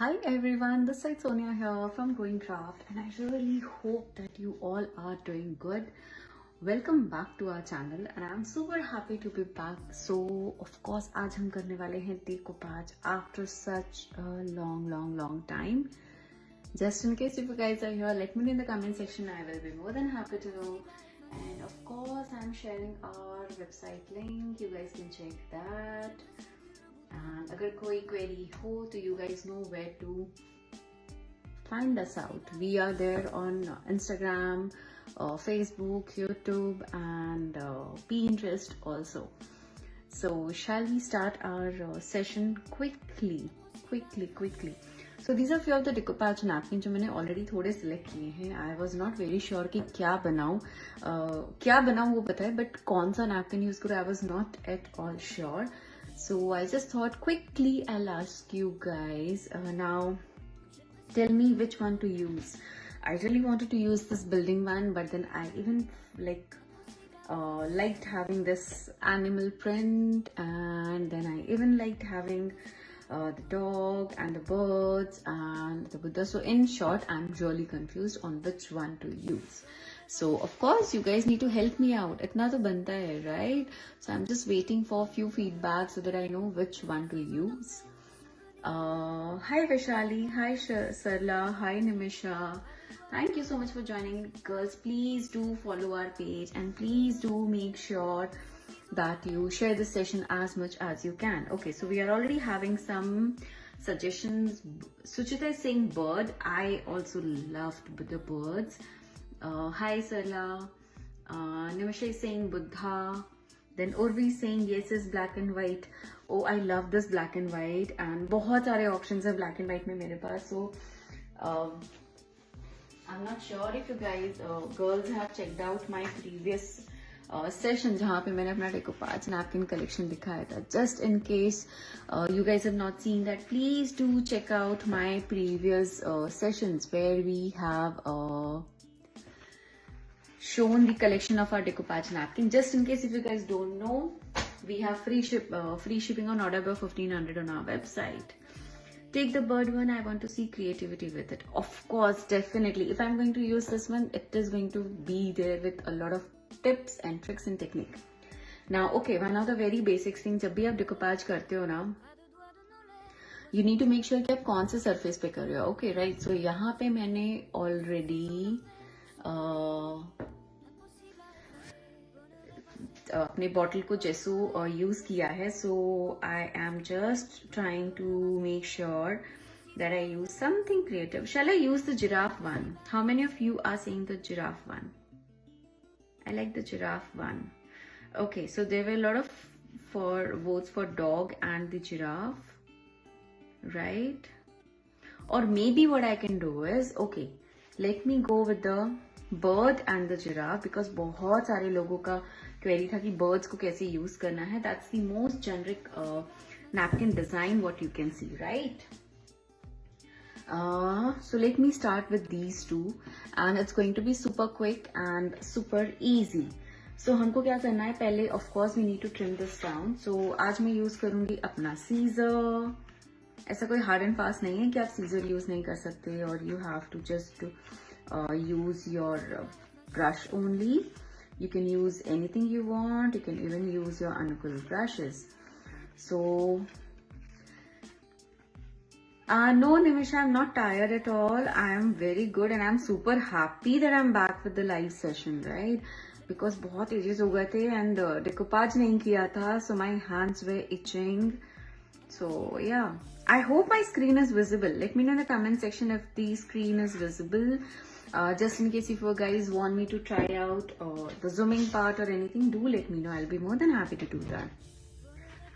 Hi everyone, this is Sonia here from GrowingCraft and I really hope that you all are doing good. Welcome back to our channel and I'm super happy to be back. So of course आज हम करने वाले हैं decoupage after such a long time. Just in case if you guys are here, let me know in the comment section. I will be more than happy to know. And of course I'm sharing our website link. You guys can check that. And अगर कोई query हो तो you guys know where to find us out. We are there on Instagram, Facebook, YouTube and Pinterest also. So shall we start our session quickly. So these are few of the decoupage napkins जो मैंने already थोड़े select किए हैं. I was not very sure कि क्या बनाऊँ वो पता है, but कौन सा napkin use करूँ I was not at all sure. So I just thought quickly I'll ask you guys now tell me which one to use. I really wanted to use this building one, but then I even liked having this animal print, and then I even liked having the dog and the birds and the Buddha. So in short, I'm really confused on which one to use. So of course you guys need to help me out. Itna to banta hai, right? So I'm just waiting for a few feedback so that I know which one to use. Hi Vishali, hi Sarla, hi Nimisha. Thank you so much for joining. Girls, please do follow our page and please do make sure that you share this session as much as you can. Okay, so we are already having some suggestions. Suchita is saying bird. I also loved the birds. Hi Sarla. Nimisha is saying Buddha. Then Urvi is saying yes is black and white. Oh, I love this black and white. And बहुत सारे options है black and white में मेरे पास. So I'm not sure if you guys girls have checked out my previous session जहाँ पे मैंने अपना decoupage napkin collection दिखाया था. Just in case you guys have not seen that, please do check out my previous sessions where we have shown the collection of our decoupage napkin. Just in case if you guys don't know, we have free shipping on order above 1500 on our website. Take the bird one. I want to see creativity with it. Of course, definitely. If I'm going to use this one, it is going to be there with a lot of tips and tricks and technique. Now, okay, one of the very basics things, जब भी आप decoupage करते हो ना, you need to make sure कि आप कौन से surface पे कर रहे हो. Okay, right? So यहाँ पे मैंने already अपने बॉटल को जैसो यूज किया है. So I am just trying to make sure that I use something creative. Shall I use the giraffe one? How many of you are saying the giraffe one? I like the giraffe one. Okay, so there were a lot of votes for dog and the giraffe, right? Or maybe what I can do is, okay, let me go with the bird and the giraffe because बहुत सारे लोगों का query था कि birds को कैसे use करना है. That's the most generic napkin design what you can see, right? So let me start with these two and it's going to be super quick and super easy. So हमको क्या करना है पहले, of course we need to trim this down. So आज मैं use करूँगी अपना scissor. ऐसा कोई hard and fast नहीं है कि आप scissor use नहीं कर सकते और you have to just use your brush only. You can use anything you want. You can even use your Anukul brushes. So no Nimisha, I'm not tired at all. I am very good and I'm super happy that I'm back with the live session, right? Because बहुत ages हो गए थे and decoupage नहीं किया था, so my hands were itching. So yeah, I hope my screen is visible. Let me know in the comment section if the screen is visible. Just in case if you guys want me to try out the zooming part or anything, do let me know. I'll be more than happy to do that.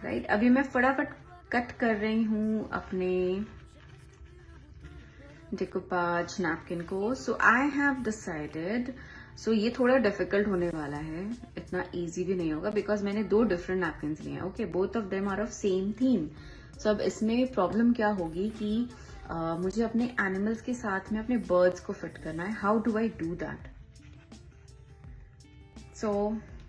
Right? अभी मैं फटाफट cut कर रही हूँ अपने decoupage napkin को. So I have decided. So ये थोड़ा difficult होने वाला है. इतना easy भी नहीं होगा because मैंने दो different napkins लिए हैं. Okay, both of them are of same theme. So अब इसमें problem क्या होगी कि मुझे अपने एनिमल्स के साथ में अपने बर्ड्स को फिट करना है. How do I do that? So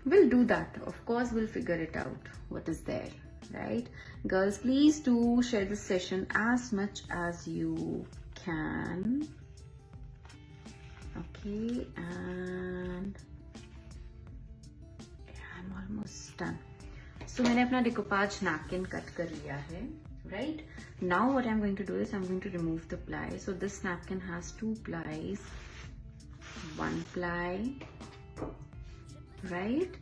will do that. Of course will figure it out what is there. right? Girls, please do share this session as much as you can. Okay, and I'm almost done. So मैंने अपना decoupage napkin cut कर लिया है, right? Now what I'm going to do is I'm going to remove the ply. So this napkin has 2 plies, 1 ply, right?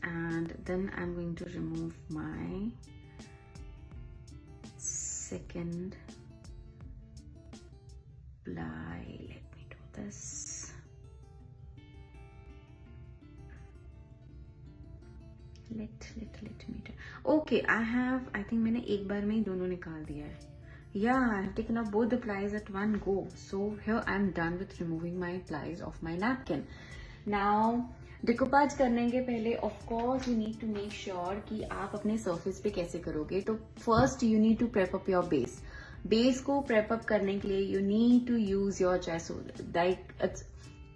And then I'm going to remove my second ply. Let me do this. Let me do. Okay, I think मैंने एक बार में ही दोनों निकाल दिया है. Yeah, I have taken off both the plies at one go. So here I'm done with removing my plies of my napkin. Now डिकोपाज करने के पहले of course you need to make sure कि आप अपने सरफेस पे कैसे करोगे. तो first you need to prep up your base. Base को प्रेप अप करने के लिए you need to use your gesso. Like it's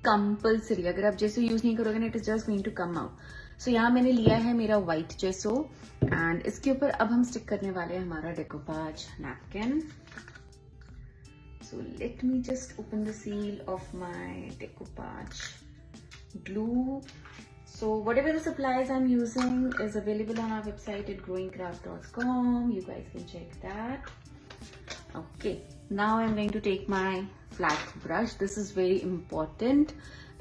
compulsory. अगर आप जेसो यूज नहीं करोगे ना, it is just going to come out. So यहाँ मैंने लिया है मेरा व्हाइट जेसो एंड इसके ऊपर अब हम स्टिक करने वाले हैं हमारा decoupage napkin. So let me just open the seal of my decoupage glue. So whatever the supplies I'm using is available on our website at growingcraft.com. You guys can check that. Okay, now I'm going to take my flat brush. This is very important.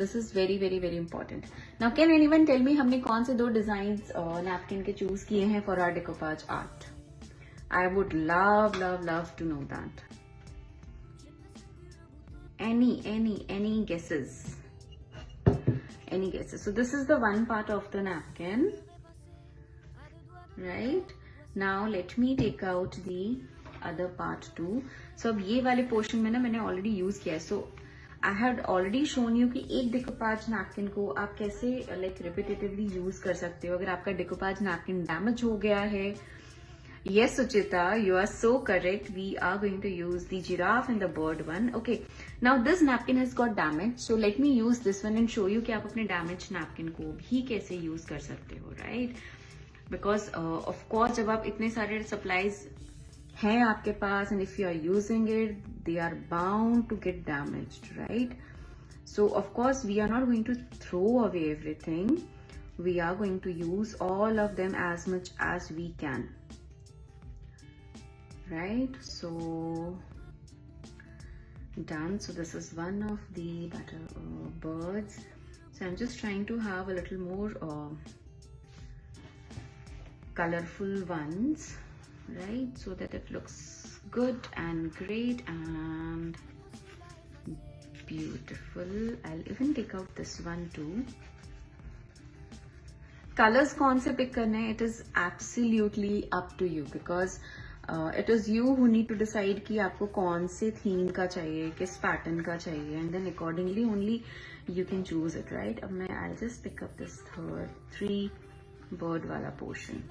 This is very important. Now can anyone tell me हमने कौन से 2 designs napkin के choose किए हैं for our decoupage art? I would love to know that. Any guesses? Any guesses? So this is the one part of the napkin, right? Now let me take out the other part too. So अब ये वाले portion में ना मैंने already use किया है. So I had already shown you कि एक decoupage napkin को आप कैसे like repetitively use कर सकते हो. अगर आपका decoupage napkin damage हो गया है, yes Suchita, you are so correct. We are going to use the giraffe and the bird one. Okay, now this napkin has got damage, so let me use this one and show you कि आप अपने damaged napkin को भी कैसे use कर सकते हो, right? Because of course जब आप इतने सारे supplies हैं आपके पास and if you are using it, they are bound to get damaged, right? So of course we are not going to throw away everything. We are going to use all of them as much as we can. Right, so done. So this is one of the birds. So I'm just trying to have a little more colorful ones, right, so that it looks good and great and beautiful. I'll even take out this one too. Colors कौन से pick करने हैं? It is absolutely up to you because it is you who need to decide कि आपको कौन से theme का चाहिए, किस पैटर्न का चाहिए, and then accordingly only you can choose it, right? अब मैं I'll just pick up this 3 bird वाला portion.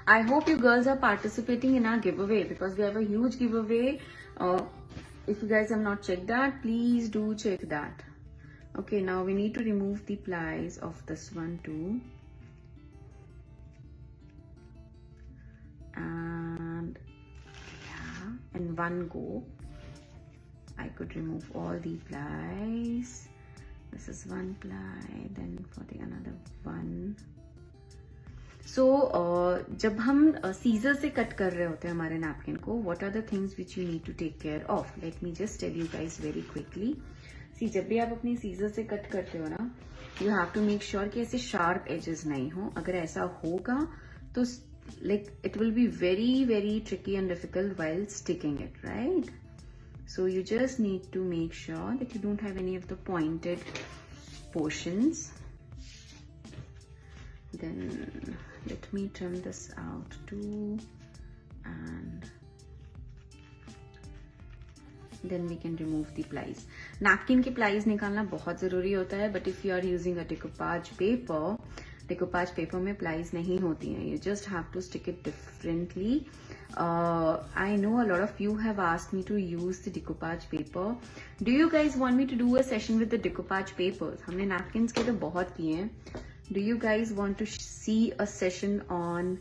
I hope you girls are participating in our giveaway because we have a huge giveaway. If you guys have not checked that, please do check that. Okay, now we need to remove the plies of this one too. And yeah, in one go I could remove all the plies. This is one ply, then for the another one. So जब हम scissor से cut कर रहे होते हैं हमारे napkin को, what are the things which you need to take care of? Let me just tell you guys very quickly. See, जब भी आप अपनी सीजर से कट करते हो ना, you have to make sure कि ऐसे sharp edges नहीं हो. अगर ऐसा होगा तो like it will be very tricky and difficult while sticking it, right? So you just need to make sure that you don't have any of the pointed portions. Then let me trim this out too, and then we can remove the plies. Napkin के plies निकालना बहुत ज़रूरी होता है, but if you are using a decoupage paper में plies नहीं होती हैं. You just have to stick it differently. I know a lot of you have asked me to use the decoupage paper. Do you guys want me to do a session with the decoupage papers? हमने napkins के तो बहुत किए हैं. Do you guys want to see a session on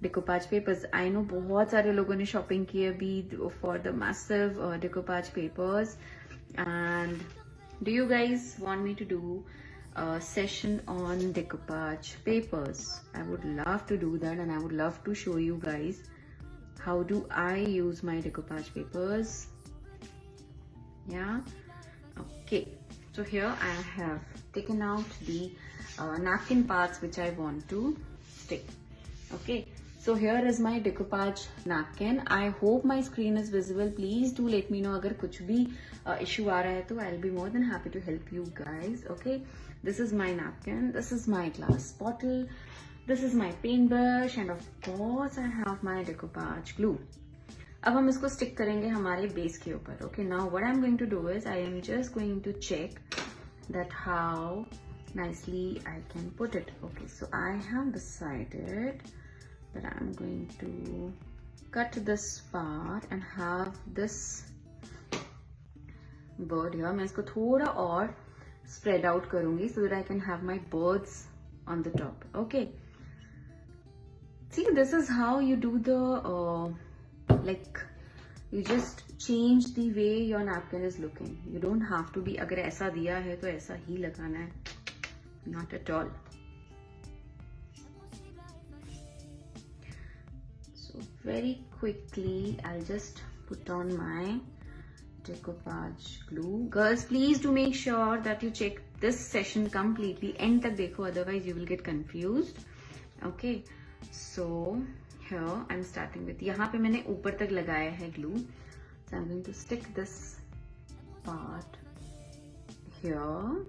decoupage papers? I know बहुत सारे लोगों ने shopping की है अभी for the massive decoupage papers. And do you guys want me to do a session on decoupage papers? I would love to do that, and I would love to show you guys how do I use my decoupage papers. Yeah, okay, so here I have taken out the napkin parts which I want to stick. Okay, so here is my decoupage napkin. I hope my screen is visible. Please do let me know अगर कुछ भी issue आ रहा है तो I'll be more than happy to help you guys. Okay, this is my napkin, this is my glass bottle, this is my paintbrush, and of course I have my decoupage glue. अब हम इसको stick करेंगे हमारे base के ऊपर. Okay, now what I am going to do is I am just going to check that how nicely I can put it. Okay, so I have decided that I'm going to cut this part and have this bird here. मैं इसको थोड़ा और spread out करूंगी so that I can have my birds on the top. Okay, see, this is how you do the like you just change the way your napkin is looking. You don't have to be अगर ऐसा दिया है तो ऐसा ही लगाना है. Not at all. So very quickly I'll just put on my decoupage glue. Girls, please do make sure that you check this session completely. End तक देखो, otherwise you will get confused. Okay, so here I'm starting with, यहाँ पे मैंने ऊपर तक लगाया है glue. So I'm going to stick this part here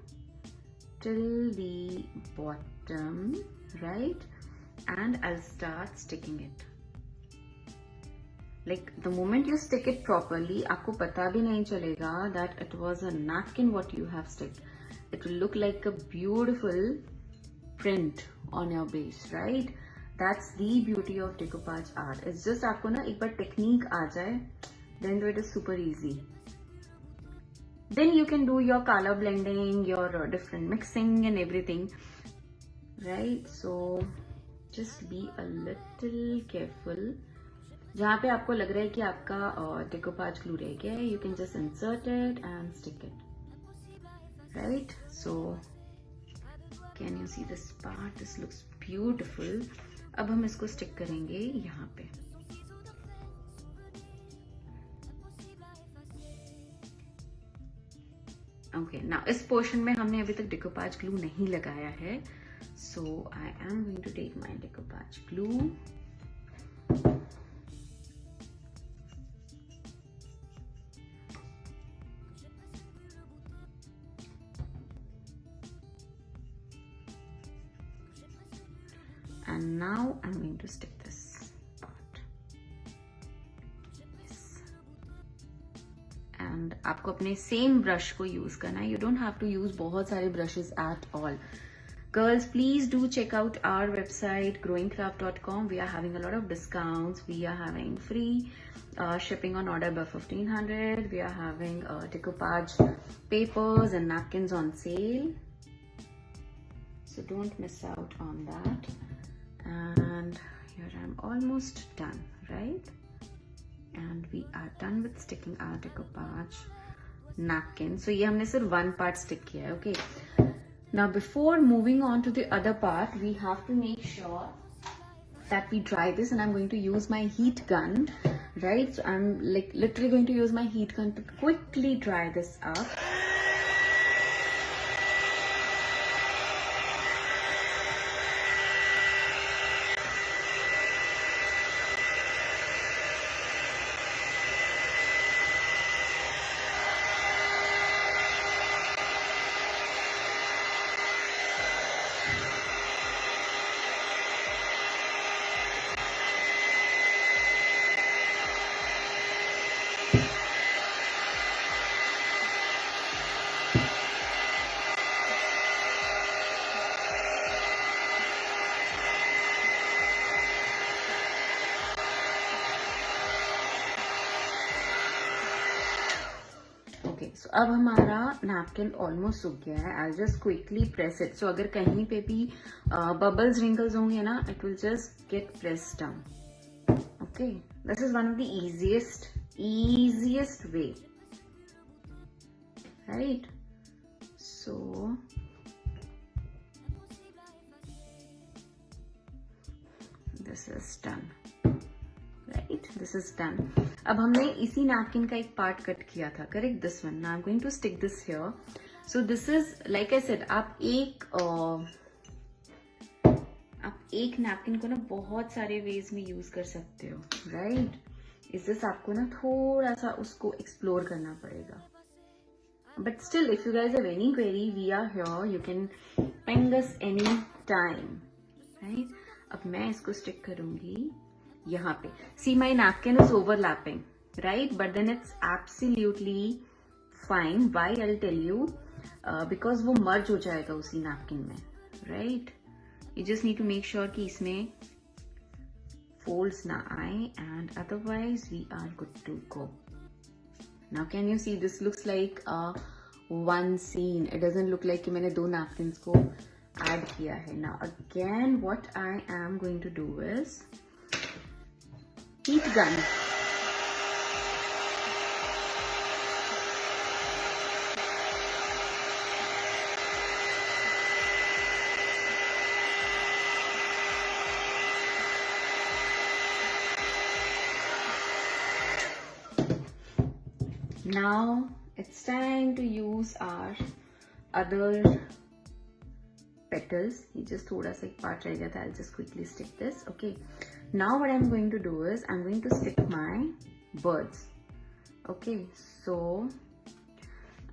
till the bottom, right? And I'll start sticking it. Like the moment you stick it properly, आपको पता भी नहीं चलेगा that it was a napkin what you have sticked. It will look like a beautiful print on your base, right? That's the beauty of decoupage art. It's just आपको ना एक बार technique आ जाए, then it is super easy. Then you can do your color blending, your different mixing and everything, right? So just be a little careful. जहाँ पे आपको लग रहा है कि आपका decoupage glue रह गया है, you can just insert it and stick it, right? So can you see this part? This looks beautiful. अब हम इसको stick करेंगे यहाँ पे. Okay, now इस पोर्शन में हमने अभी तक decoupage glue नहीं लगाया है, so I am going to take my decoupage glue. And now I'm going to stick this part. Yes. And आपको अपने same brush को use करना है. You don't have to use बहुत सारे brushes at all. Girls, please do check out our website growingcraft.com. We are having a lot of discounts. We are having free shipping on order above 1500. We are having decoupage papers and napkins on sale. So don't miss out on that. And here I'm almost done, right? And we are done with sticking our decoupage napkin. So ये हमने सिर्फ one part stick किया है, okay? Now before moving on to the other part, we have to make sure that we dry this, and I'm going to use my heat gun, right? So I'm like literally going to use my heat gun to quickly dry this up. So अब हमारा napkin almost सूख गया है. I'll just quickly press it. So अगर कहीं पे भी bubbles, wrinkles होंगे ना, it will just get pressed down. Okay, this is one of the easiest way, right? So this is done. Right, this is done. अब हमने इसी napkin का एक part cut किया था, correct? This one. Now I'm going to stick this here. So this is, like I said, आप एक napkin को ना बहुत सारे ways में use कर सकते हो, right? Is this आपको ना थोड़ा सा उसको explore करना पड़ेगा. But still, if you guys have any query, we are here. You can ping us any time, right? अब मैं इसको stick करूँगी यहाँ पे. See, my napkin is overlapping, right? But then it's absolutely fine. Why? I'll tell you. Because वो merge हो जाएगा उसी napkin में, right? You just need to make sure कि इसमें folds ना आए, and otherwise we are good to go. Now can you see, this looks like one scene. It doesn't look like कि मैंने दो napkins को add किया है. Now again, what I am going to do is heat gun. Now it's time to use our other petals. ये just थोड़ा सा एक part रह गया था. I'll just quickly stick this. Okay. Now what I'm going to do is I'm going to stick my birds. Okay. So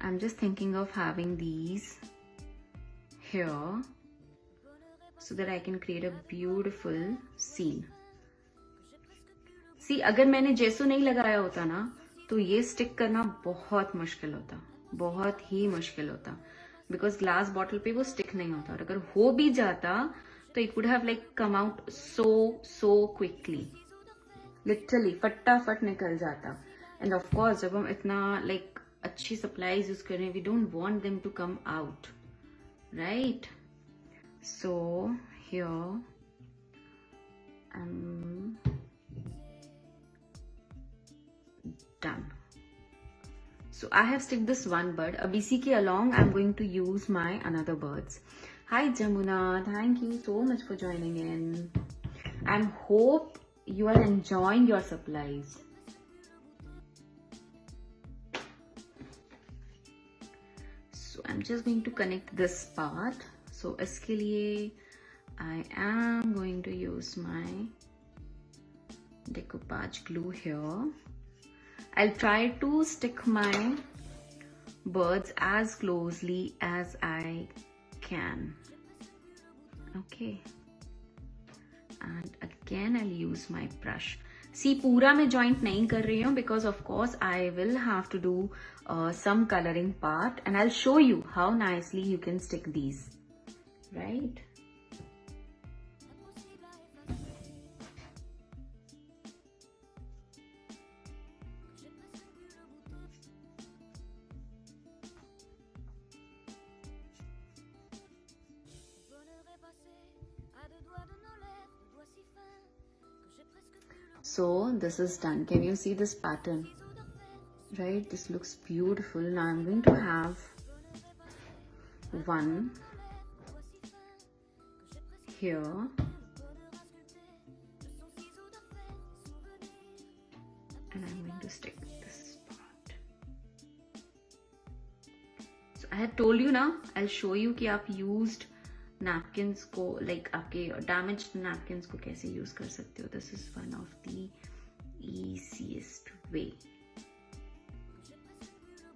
I'm just thinking of having these here so that I can create a beautiful scene. See, अगर मैंने जेसो नहीं लगाया होता ना, तो ये stick करना बहुत मुश्किल होता, बहुत ही मुश्किल होता, बिकॉज ग्लास बॉटल पे वो स्टिक नहीं होता. और अगर हो भी जाता तो it would have like come out so quickly, literally फटाफट निकल जाता. एंड ऑफ कोर्स जब हम इतना लाइक अच्छी सप्लाईज यूज कर रहे हैं, we don't want them to come out, right? So here done. So I have stick this one bird. अब इसी के along I'm going to use my another birds. Hi Jamuna, thank you so much for joining in, and hope you are enjoying your supplies. So I'm just going to connect this part. So इसके लिए I am going to use my decoupage glue here. I'll try to stick my birds as closely as I can. Okay. And again I'll use my brush. See, पूरा मैं joint नहीं कर रही हूँ because of course I will have to do some coloring part, and I'll show you how nicely you can stick these, right? So this is done. Can you see this pattern? Right? This looks beautiful. Now I'm going to have one here. And I'm going to stick this part. So I had told you now, I'll show you कि आप used napkins को, like आपके damaged napkins को कैसे use कर सकते हो. This is one of the easiest way.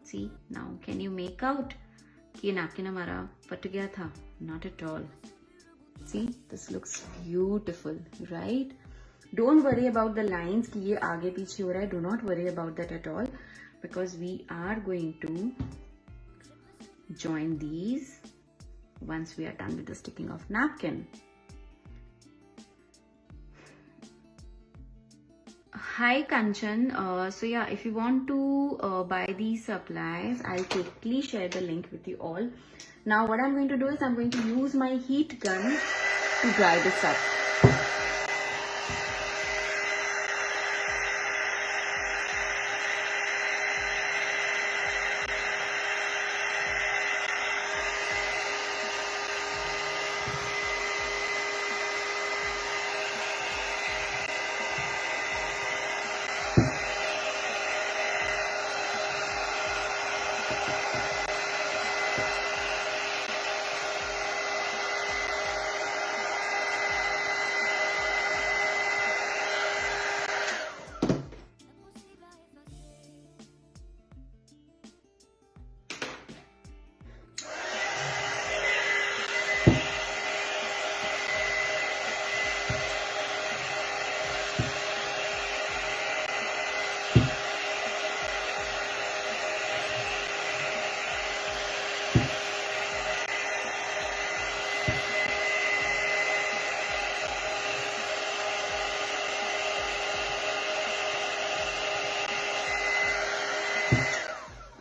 See, now can you make out कि ये napkin हमारा फट गया था? Not at all. See, this looks beautiful, right? Don't worry about the lines कि ये आगे पीछे हो रहा है. Do not worry about that at all, because we are going to join these once we are done with the sticking of napkin. Hi Kanchan. So yeah, if you want to buy these supplies, I'll quickly share the link with you all. Now what I'm going to do is I'm going to use my heat gun to dry this up.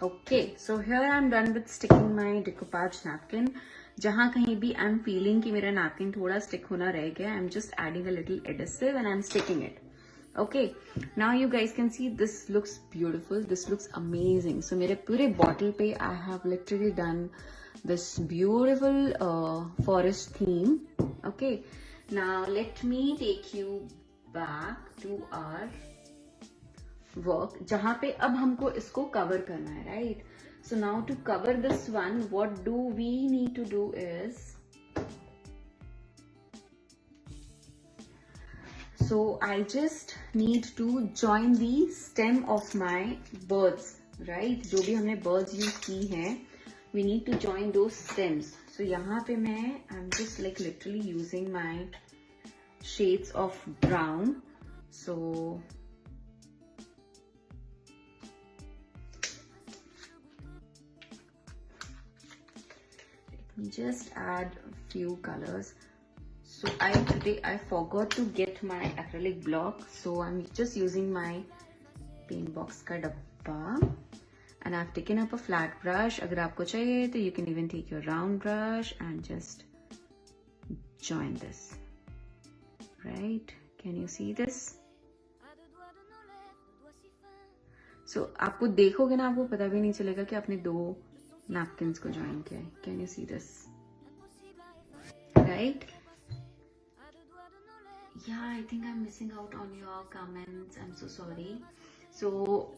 Okay, so here I'm done with sticking my decoupage napkin. जहाँ कहीं भी I'm feeling कि मेरा napkin थोड़ा stick होना रह गया, I'm just adding a little adhesive and I'm sticking it. Okay, now you guys can see this looks beautiful. This looks amazing. So मेरे पूरे bottle पे I have literally done this beautiful forest theme. Okay, now let me take you back to our work जहां पे अब हमको इसको cover करना है, right? So now to cover this one what do we need to do is, so I just need to join the stem of my birds, right? जो भी हमने बर्ड्स यूज की हैं, वी नीड टू जॉइन दो stems. So यहाँ पे मैं I am just like literally using my shades of brown. So just add few colors. So today I forgot to get my acrylic block, so I'm just using my paint box ka dabba, and I've taken up a flat brush. Agar aapko chahiye to you can even take your round brush and just join this, right? Can you see this? So aapko dekhoge na, aapko pata bhi nahi chalega ki aapne do napkins को join किया है. Can you see this? Right? Yeah, I think I'm missing out on your comments. I'm so sorry. So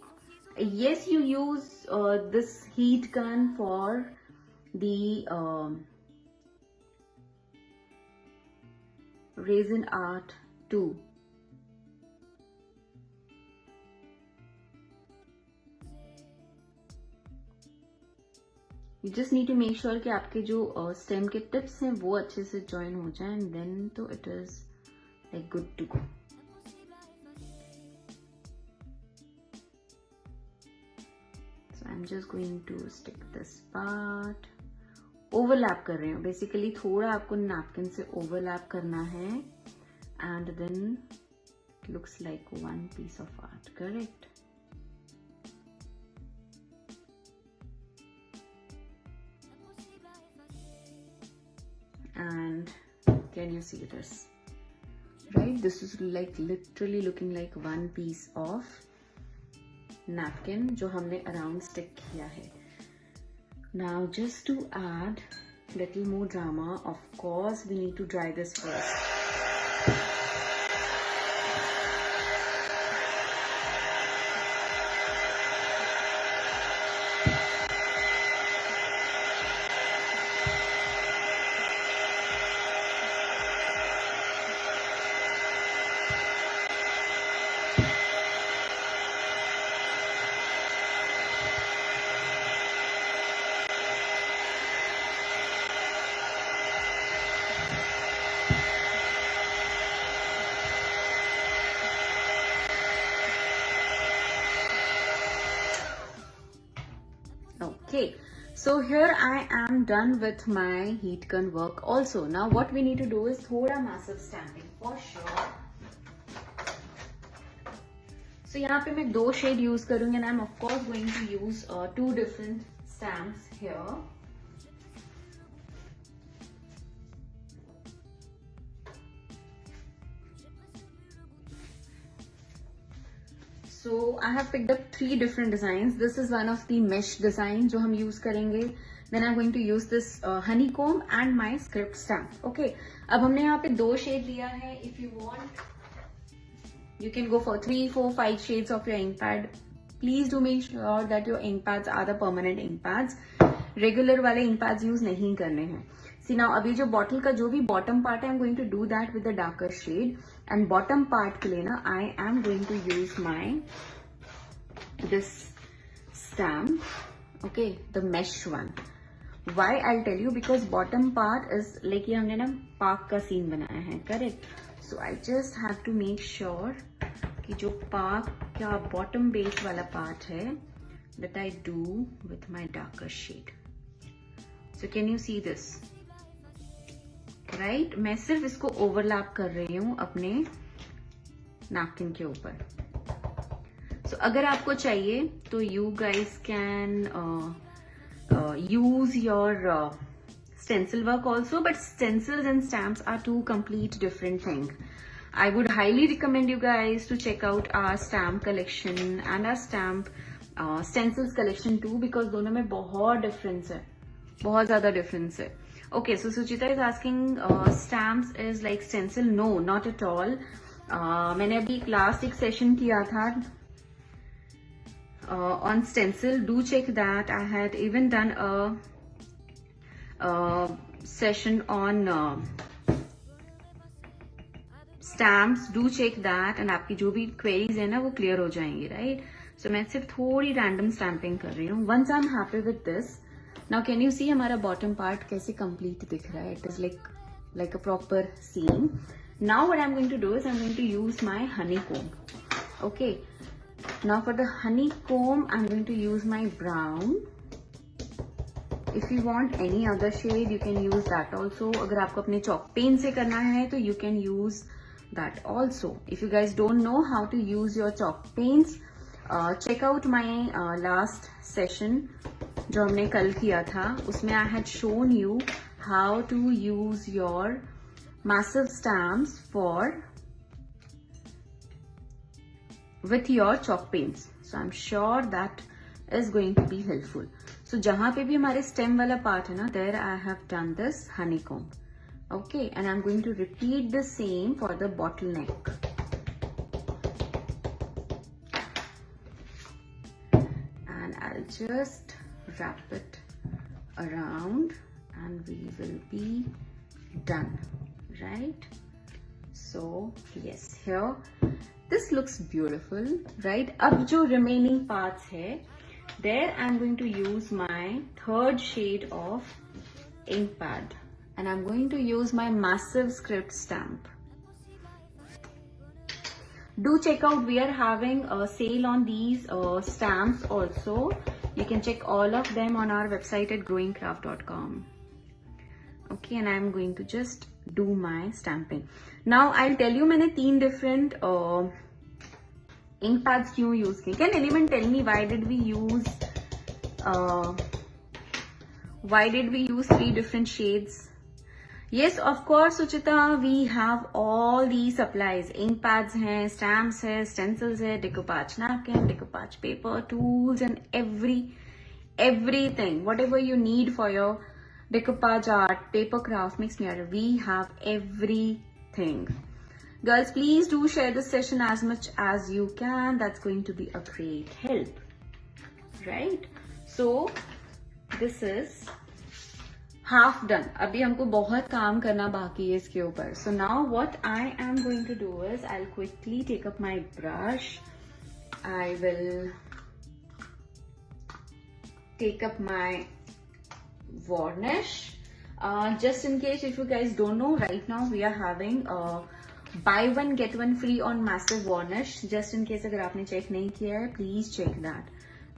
yes, you use this heat gun for the resin art too. You just need to make sure कि आपके जो stem के tips हैं वो अच्छे से join हो जाएं, and then तो it is like good to go. So I'm just going to stick this part. Overlap कर रहे हैं basically, थोड़ा आपको napkin से overlap करना है, and then it looks like one piece of art, correct? And can you see this? Right, this is like literally looking like one piece of napkin जो हमने around stick किया है. Now just to add little more drama, of course we need to dry this first. Okay, so here I am done with my heat gun work also. Now what we need to do is thoda massive stamping for sure. So यहाँ पे मैं 2 shade use करूंगी and I'm of course going to use 2 different stamps here. So I have picked up 3 different designs. This is one of the mesh design जो हम use करेंगे. Then I'm going to use this honeycomb and my script stamp. Okay. अब हमने यहाँ पे 2 shade लिया है. If you want, you can go for 3, 4, 5 shades of your ink pad. Please do make sure that your ink pads are the permanent ink pads. Regular वाले ink pads use नहीं करने हैं. See now, अभी जो bottle का जो भी bottom part है, I'm going to do that with the darker shade. And bottom part के लिए ना, I am going to use this stamp. Okay, the mesh one. Why I'll tell you, because bottom part is like ये हमने ना park का scene बनाया है, correct? So I just have to make sure कि जो park का bottom base वाला part है, that I do with my darker shade. So can you see this? Right? मैं सिर्फ इसको overlap कर रही हूँ अपने napkin के ऊपर. So अगर आपको चाहिए तो you guys can use your stencil work also, but stencils and stamps are two complete different things. I would highly recommend you guys to check out our stamp collection and our stencils collection too, because दोनों में बहुत difference है, बहुत ज़्यादा difference है. Okay, so Suchita is asking, stamps is like stencil? No, not at all. मैंने अभी last एक session किया था on stencil. Do check that. I had even done a session on stamps. Do check that, and आपकी जो भी queries है ना वो clear हो जाएंगी, right? So मैं सिर्फ थोड़ी random stamping कर रही हूँ. Once I'm happy with this, now can you see हमारा bottom part कैसे complete दिख रहा है? It is like a proper scene. Now what I'm going to do is I'm going to use my honeycomb. Okay. Now for the honeycomb, I'm going to use my brown. If you want any other shade, you can use that also. अगर आपको अपने chalk paint से करना है तो you can use that also. If you guys don't know how to use your chalk paints, check out my last session जो हमने कल किया था. उसमें I had shown you how to use your massive stamps with your chalk paints. So I'm sure that is going to be helpful. So जहाँ पे भी हमारे stem वाला part है ना, there I have done this honeycomb. Okay, and I'm going to repeat the same for the bottleneck. And I'll just wrap it around and we will be done, right? So yes, here this looks beautiful, right? अब जो remaining parts है, there I'm going to use my 3rd shade of ink pad, and I'm going to use my massive script stamp. Do check out, we are having a sale on these stamps also. You can check all of them on our website at growingcraft.com. Okay, and I'm going to just do my stamping. Now I'll tell you मैंने 3 different ink pads क्यों use किए. Can anyone tell me why did we use 3 different shades? Yes, of course, Suchita, we have all these supplies. Ink pads हैं, stamps है, stencils है, decoupage napkin, decoupage paper, tools, and everything. Whatever you need for your decoupage art, paper craft, mixed media, we have everything. Girls, please do share this session as much as you can. That's going to be a great help, right? So this is half done. अभी हमको बहुत काम करना बाकी है इसके ऊपर. So now what I am going to do is I'll quickly take up my brush. I will take up my varnish. Just in case if you guys don't know, right now we are having buy one get one free on massive varnish. Just in case अगर आपने check नहीं किया है, please check that.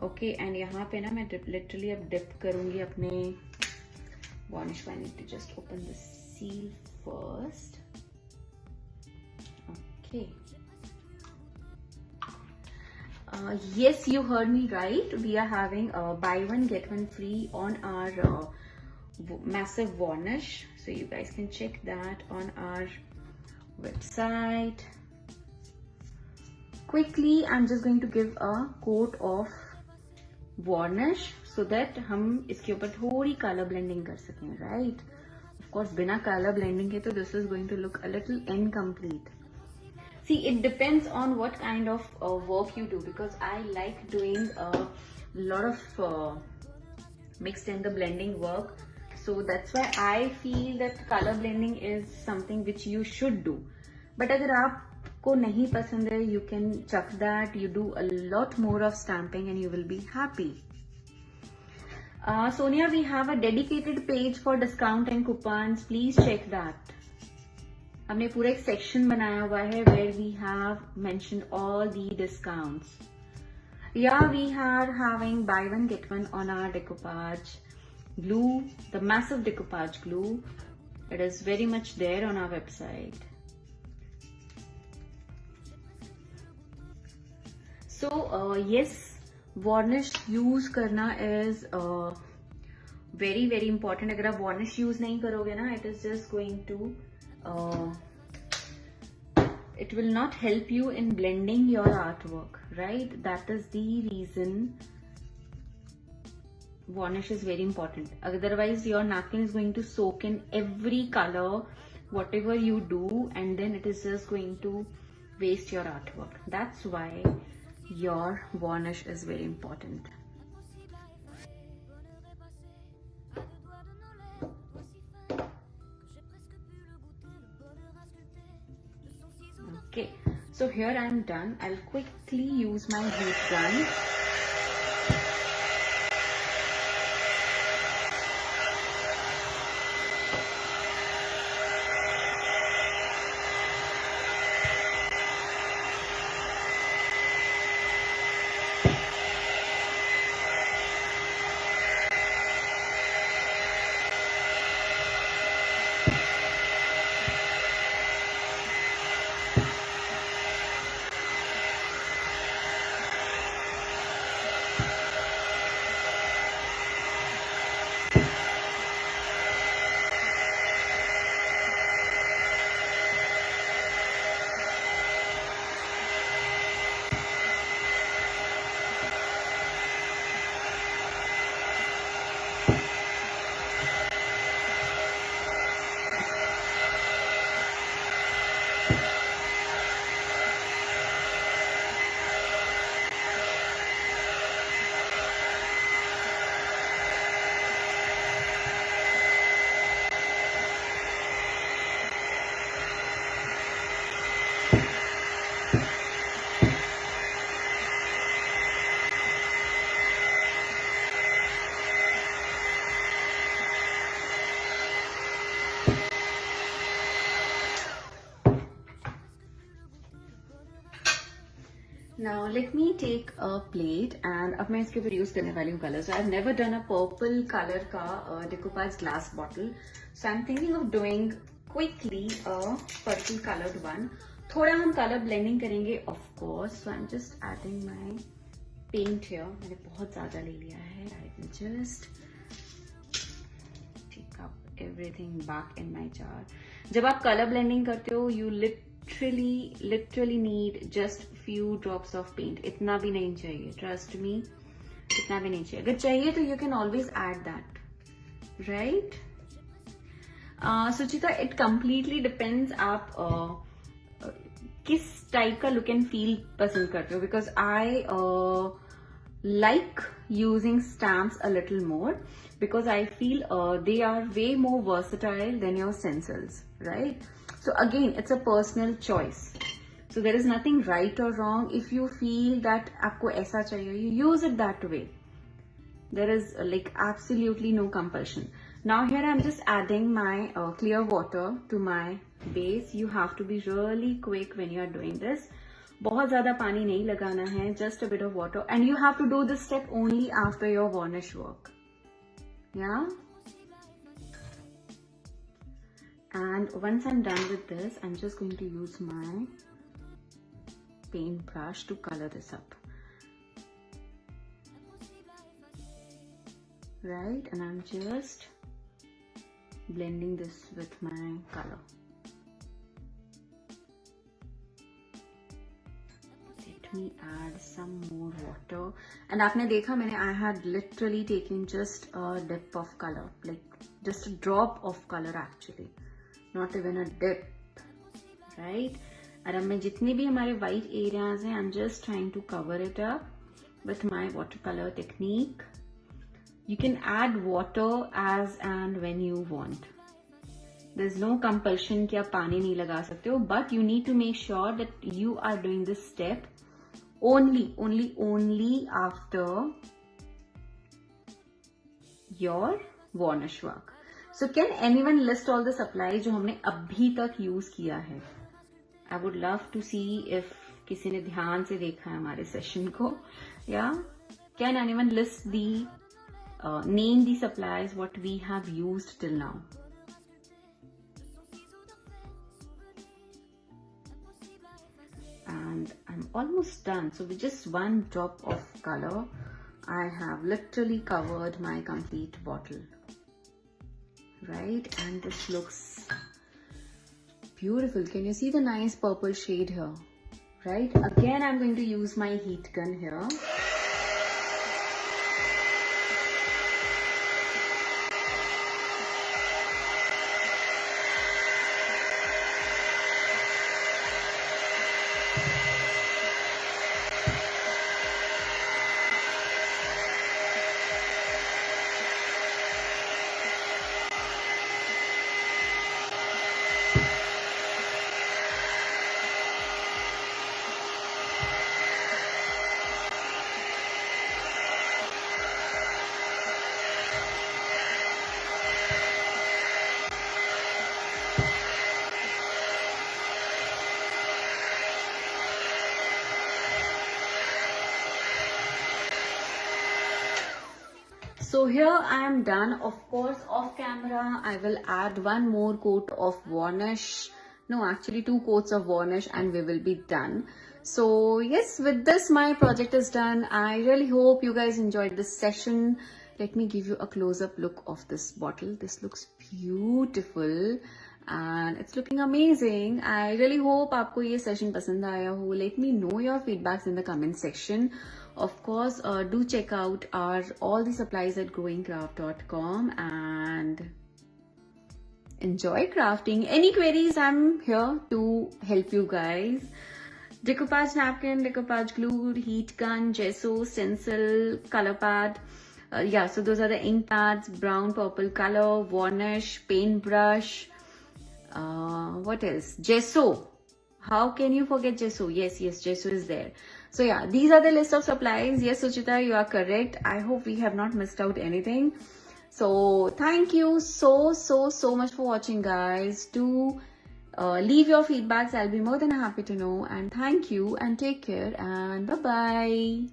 Okay, and यहाँ पे ना मैं literally अब dip करूँगी अपने varnish. I need to just open the seal first. Okay. Yes, you heard me right. We are having buy one get one free on our massive varnish. So you guys can check that on our website. Quickly, I'm just going to give a coat of varnish so that हम इसके ऊपर थोड़ी color blending कर सकें, right? Of course, बिना color blending के तो this is going to look a little incomplete. See, it depends on what kind of work you do, because I like doing a lot of mixed and the blending work. So that's why I feel that color blending is something which you should do. But अगर आपको नहीं पसंद है, you can chuck that. You do a lot more of stamping and you will be happy. Sonia, we have a dedicated page for discount and coupons. Please check that. हमने पूरा एक section बनाया हुआ है where we have mentioned all the discounts. Yeah, we are having buy one get one on our Decoupage Glue, the massive Decoupage Glue. It is very much there on our website. So yes, varnish use करना is very very important. अगर आप varnish use नहीं करोगे ना, it is just going to it will not help you in blending your artwork, right? That is the reason varnish is very important. Otherwise your napkin is going to soak in every color whatever you do, and then it is just going to waste your artwork. That's why your varnish is very important. Okay, so here I am done. I'll quickly use my heat gun. Now let me take a plate and अब मैं इसके ऊपर use करने वाली हूँ colors. I've never done a purple color का decoupage glass bottle, so I'm thinking of doing quickly a purple colored one. थोड़ा हम color blending करेंगे of course. So I'm just adding my paint here. मैंने बहुत ज़्यादा ले लिया है. I will just take up everything back in my jar. जब आप color blending करते हो, you literally need just few drops of paint. इतना भी नहीं चाहिए, trust me, इतना भी नहीं चाहिए. अगर चाहिए तो you can always add that, right? Suchita, it completely depends आप किस टाइप का look and feel पसंद करते हो, because I like using stamps a little more because I feel they are way more versatile than your stencils, right? So again, it's a personal choice. So there is nothing right or wrong. If you feel that आपको ऐसा चाहिए, you use it that way. There is like absolutely no compulsion. Now here I'm just adding my clear water to my base. You have to be really quick when you are doing this. बहुत ज़्यादा पानी नहीं लगाना है, just a bit of water. And you have to do this step only after your varnish work. Yeah? And once I'm done with this, I'm just going to use my paint brush to color this up. right? And I'm just blending this with my color. Let me add some more water. And आपने देखा मैंने I had literally taken just a dip of color, like just a drop of color actually, not even a dip, right? और अब मैं जितने भी हमारे white areas हैं, I'm just trying to cover it up with my watercolor technique. You can add water as and when you want. There's no compulsion कि आप पानी नहीं लगा सकते हो, but you need to make sure that you are doing this step only after your varnish work. So can anyone list all the supplies जो हमने अभी तक use किया है? I would love to see if किसी ने ध्यान से देखा है हमारे session को. Yeah? Can anyone list the name the supplies what we have used till now? And I'm almost done. So with just one drop of color, I have literally covered my complete bottle, right? And this looks beautiful. Can you see the nice purple shade here, right? Again, I'm going to use my heat gun here. So here I am done. Of course, off camera, I will add one more coat of varnish. No, actually 2 coats of varnish and we will be done. So yes, with this, my project is done. I really hope you guys enjoyed this session. Let me give you a close-up look of this bottle. This looks beautiful and it's looking amazing. I really hope आपको ये session पसंद आया हो. Let me know your feedbacks in the comment section. Of course, do check out all the supplies at GrowingCraft.com and enjoy crafting. Any queries, I'm here to help you guys. Decoupage napkin, decoupage glue, heat gun, gesso, stencil, color pad. Yeah, so those are the ink pads, brown, purple color, varnish, paintbrush. What else? Gesso. How can you forget gesso? Yes, gesso is there. So yeah, these are the list of supplies. Yes, Suchita, you are correct. I hope we have not missed out anything. So thank you so much for watching, guys. Do leave your feedbacks. I'll be more than happy to know. And thank you and take care and bye-bye.